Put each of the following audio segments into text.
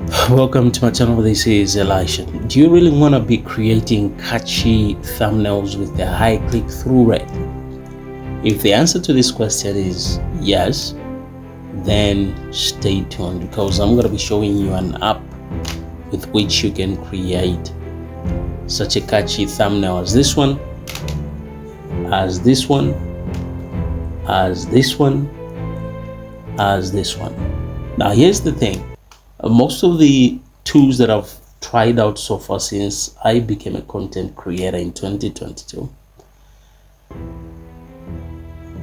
Welcome to my channel. This is Elisha. Do you really want to be creating catchy thumbnails with a high click-through rate? If the answer to this question is yes, then stay tuned, because I'm going to be showing you an app with which you can create such a catchy thumbnail as this one, as this one, as this one, as this one. Now here's the thing. Most of the tools that I've tried out so far since I became a content creator in 2022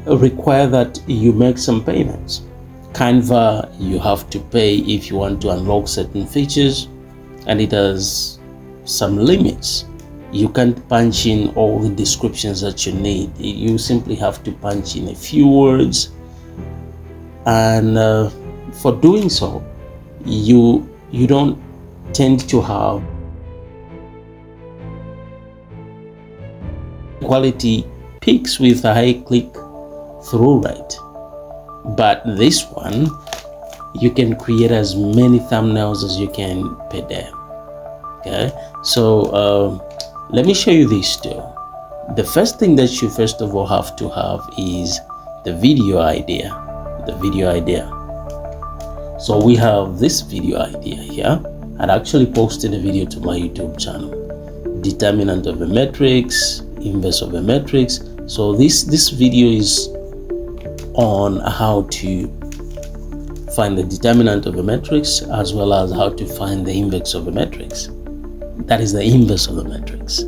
require that you make some payments. Canva, you have to pay if you want to unlock certain features, and it has some limits. You can't punch in all the descriptions that you need. You simply have to punch in a few words, and for doing so, you don't tend to have quality peaks with a high click-through rate. But this one, you can create as many thumbnails as you can per day. Okay, so let me show you these two. The first thing that you first of all have to have is the video idea. So we have this video idea here. I'd actually posted a video to my YouTube channel. Determinant of a matrix, inverse of a matrix. So this video is on how to find the determinant of a matrix, as well as how to find the inverse of a matrix. That is the inverse of the matrix.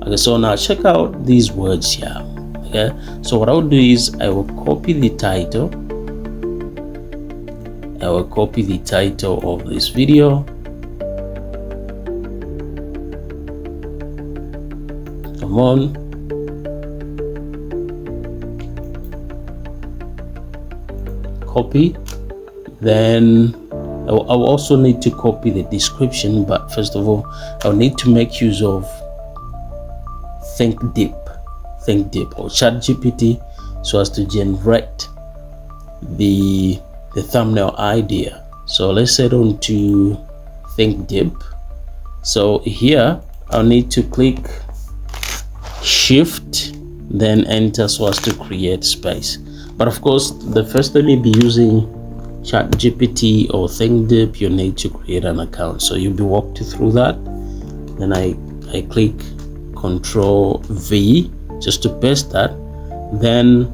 Okay, so now check out these words here. Okay, so what I will do is I will copy the title. I will copy the title of this video. Come on. Copy. Then I'll also need to copy the description, but first of all, I'll need to make use of Think Deep or ChatGPT so as to generate the thumbnail idea. So let's head on to Think Deep. So here I'll need to click Shift, then enter so as to create space. But of course, the first time you'll be using ChatGPT or Think Deep, you need to create an account. So you'll be walked through that. Then I click Control V just to paste that. Then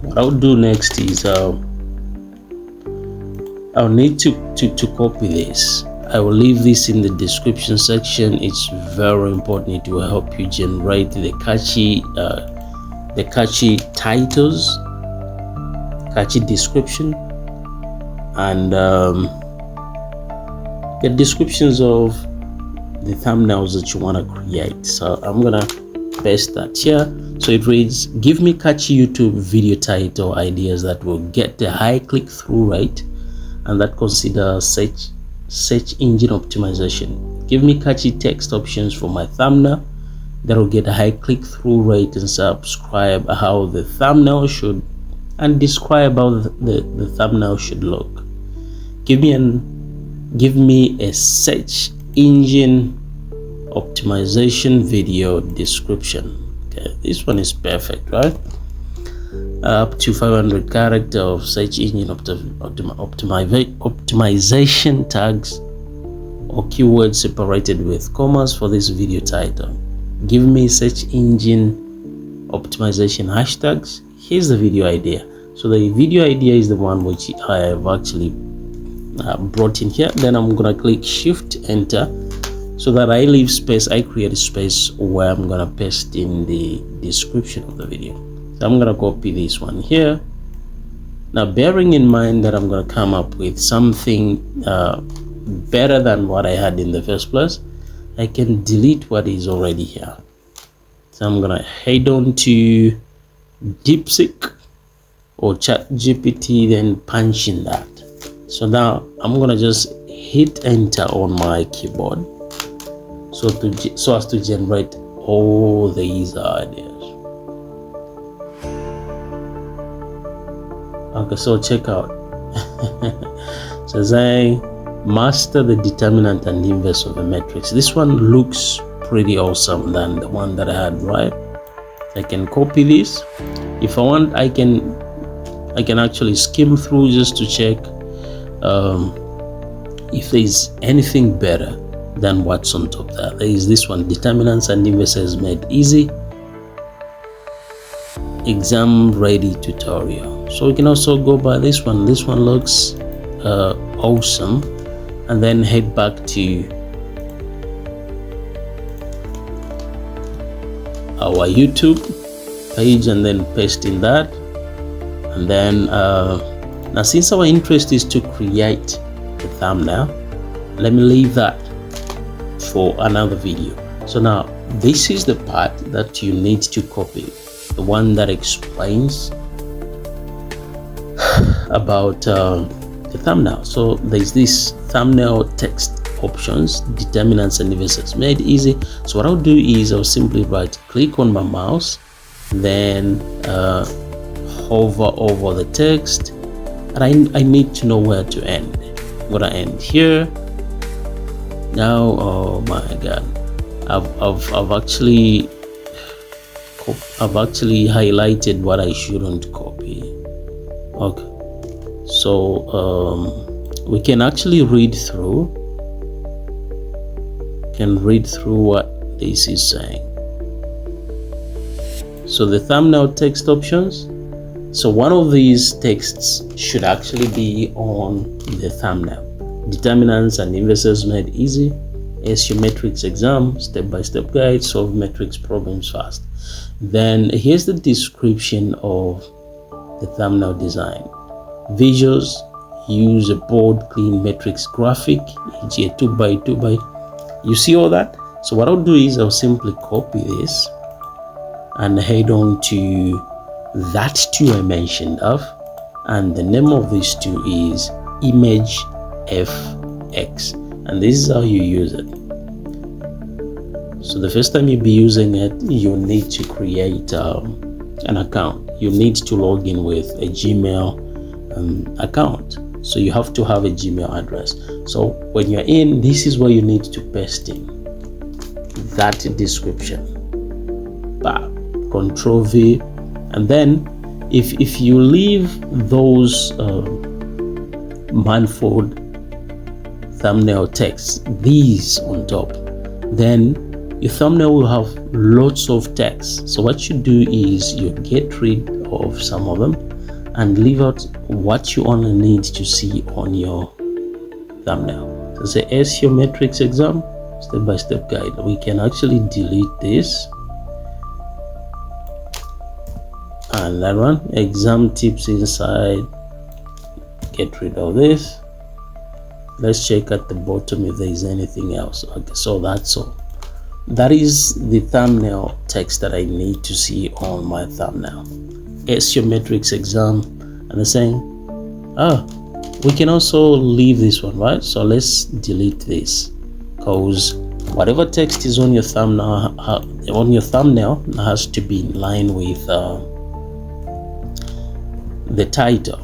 what I'll do next is I'll need to copy this. I will leave this in the description section. It's very important. It will help you generate the catchy titles, catchy description, and the descriptions of the thumbnails that you want to create. So I'm gonna paste that here. So it reads, give me catchy YouTube video title ideas that will get a high click-through rate and that consider search engine optimization. Give me catchy text options for my thumbnail that will get a high click-through rate, and subscribe how the thumbnail should, and describe how the thumbnail should look. Give me a search engine optimization video description. Okay, this one is perfect, right? Up to 500 characters of search engine optimization tags or keywords separated with commas for this video title. Give me search engine optimization hashtags. Here's the video idea. So the video idea is the one which I have actually brought in here. Then I'm gonna click Shift Enter so that I leave space. I create a space where I'm gonna paste in the description of the video. So I'm gonna copy this one here. Now, bearing in mind that I'm gonna come up with something better than what I had in the first place, I can delete what is already here. So I'm gonna head on to DeepSeek or ChatGPT, then punch in that. So now I'm gonna just hit enter on my keyboard so as to generate all these ideas. Okay, so check out. So as I master the determinant and inverse of a matrix. This one looks pretty awesome than the one that I had, right? I can copy this. If I want, I can actually skim through just to check if there's anything better than what's on top there. There is this one, determinants and inverses made easy, exam ready tutorial. So we can also go by this one. This one looks awesome. And then head back to our YouTube page and then paste in that. And then now, since our interest is to create the thumbnail, let me leave that for another video. So now this is the part that you need to copy, the one that explains about the thumbnail. So there's this thumbnail text options, determinants and inverses made easy. So what I'll do is I'll simply right click on my mouse, then hover over the text, and I need to know where to end. I'm gonna end here now. Oh my god, I've actually highlighted what I shouldn't copy. Okay, so we can actually read through what this is saying. So the thumbnail text options, so one of these texts should actually be on the thumbnail. Determinants and inverses made easy, SU matrix exam, step-by-step guide, solve matrix problems fast. Then here's the description of the thumbnail design. Visuals: use a bold, clean matrix graphic, e.g. a 2x2x. You see all that? So what I'll do is I'll simply copy this and head on to that tool I mentioned of, and the name of this tool is ImageFX, and this is how you use it. So the first time you'll be using it, you need to create an account. You need to log in with a Gmail account. So you have to have a Gmail address. So when you're in, this is where you need to paste in that description. Control V, and then if you leave those manifold thumbnail text, these on top, then your thumbnail will have lots of text. So what you do is you get rid of some of them and leave out what you only need to see on your thumbnail. So say SEO matrix exam, step-by-step guide. We can actually delete this, and that one, exam tips inside, get rid of this. Let's check at the bottom if there is anything else. Okay, so that's all. That is the thumbnail text that I need to see on my thumbnail. SEO matrix exam, and they're saying, we can also leave this one, right? So let's delete this, because whatever text is on your thumbnail has to be in line with the title.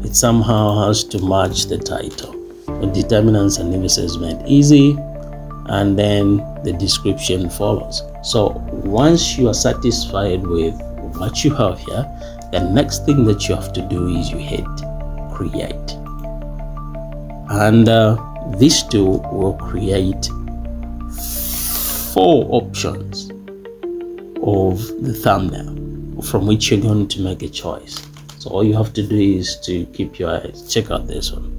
It somehow has to match the title. The determinants and inverses made easy, and then the description follows. So once you are satisfied with what you have here, the next thing that you have to do is you hit create, and this tool will create 4 options of the thumbnail from which you're going to make a choice. So all you have to do is to keep your eyes, check out this one.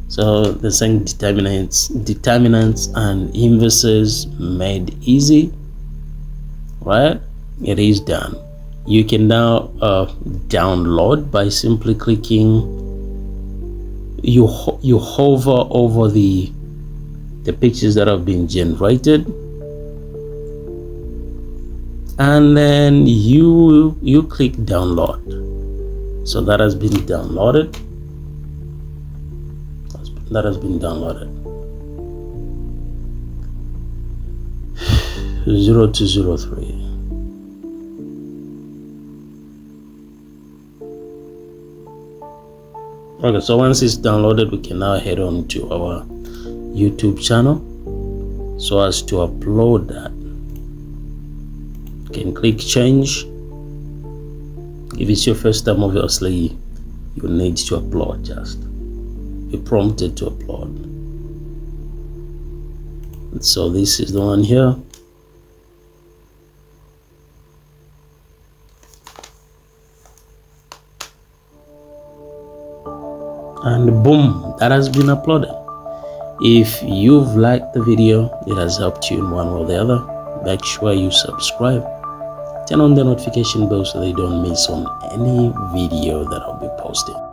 So they're saying determinants and inverses made easy, right? It is done. You can now download by simply clicking, you hover over the pictures that have been generated, and then you click download. So that has been downloaded. That has been downloaded. 0203. Okay, so once it's downloaded, we can now head on to our YouTube channel. So as to upload that, you can click change. If it's your first time, obviously you need to upload, just be prompted to upload. So this is the one here. And boom, that has been uploaded. If you've liked the video, it has helped you in one way or the other, make sure you subscribe, turn on the notification bell so that you don't miss on any video that I'll be posting.